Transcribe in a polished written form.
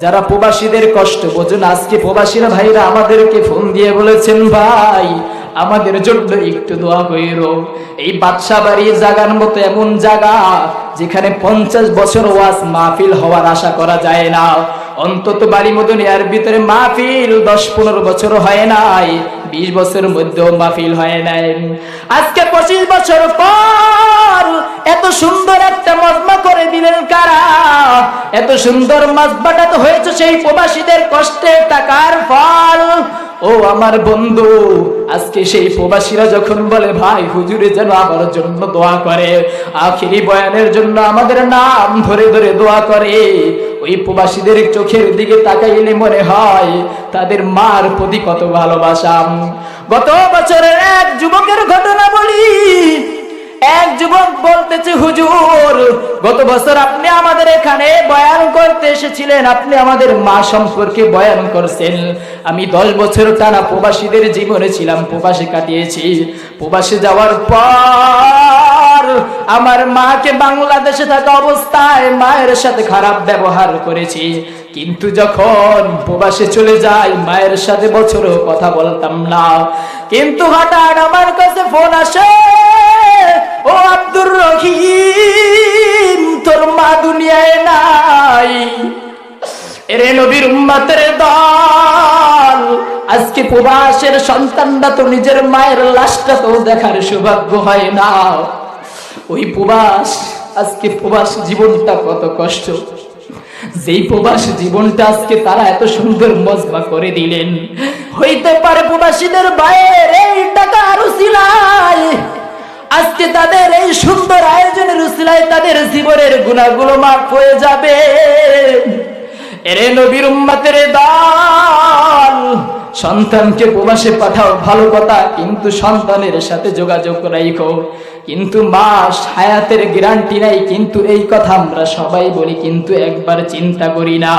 যারা প্রবাসীদের কষ্ট বোঝেন, আজকে প্রবাসীরা ভাইরা আমাদেরকে ফোন দিয়ে বলেছেন, ভাই আমাদের জন্য একটু দোয়া কইরো। এই বাদশা বাড়ি জাগার মতো এমন জায়গা যেখানে 50 বছর ওয়াজ মাহফিল হওয়ার আশা করা যায় না। অন্তত বাড়ি মতন এর ভিতরে মাহফিল 10-15 বছর হয় নাই, 20 বছরের মধ্যেও মাহফিল হয় নাই। আজকে 25 বছর পর এত সুন্দর একটা মজমা করে দিলেন কারা? এত সুন্দর মজমাটা তো হয়েছে সেই প্রবাসীদের কষ্টের টাকার ফল। ও আমার বন্ধু, আজকে সেই প্রবাসীরা যখন বলে ভাই হুজুরে যেন আমার জন্য দোয়া করে, আখিরি বয়ানের জন্য আমাদের নাম ধরে ধরে দোয়া করে, ওই প্রবাসীদের চোখের দিকে তাকাইলে মনে হয় তাদের মার প্রতি কত ভালোবাসা। গত বছরের এক যুবকের ঘটনা বলি। এক যুবক বলতেছে, হুজুর গত বছর আপনি আমাদের এখানে বয়ান করতে এসেছিলেন, আপনি আমাদের মা সম্পর্কে বয়ান করছেন। আমি 10 বছর টানা প্রবাসীদের জীবনে ছিলাম, প্রবাসে কাটিয়েছি। প্রবাসে যাওয়ার পর আমার মাকে বাংলাদেশে থাকা অবস্থায় মায়ের সাথে খারাপ ব্যবহার করেছি, কিন্তু যখন প্রবাসে চলে যাই মায়ের সাথে বছরও কথা বলতাম না। কিন্তু হঠাৎ আমার কাছে ফোন আসে, ও আব্দুর রহিম তোর মা দুনিয়ায় নাই। এরে নবীর উম্মতের দল, আজকে প্রবাসের সন্তানরা তো নিজের মায়ের লাশটা তো দেখার সৌভাগ্য হয় না। ওই প্রবাস, আজকে প্রবাস জীবনটা কত কষ্ট। যেই প্রবাস জীবনটা আজকে তারা এত সুন্দর মজমা করে দিলেন। হইতে পারে প্রবাসীদের ভাইয়ের এই টাকার উসিলায় আজকে তাদের এই সুন্দর আয়োজনের উসিলায় তাদের জীবনের গুনাহগুলো মাফ হয়ে যাবে। এরে নবীর উম্মতের দল, সন্তানকে প্রবাসে পাঠাও ভালো কথা, কিন্তু সন্তানের সাথে যোগাযোগ রাখো। কিন্তু মাস হায়াতের গ্যারান্টি নাই, কিন্তু এই কথা আমরা সবাই বলি, কিন্তু একবার চিন্তা করি না।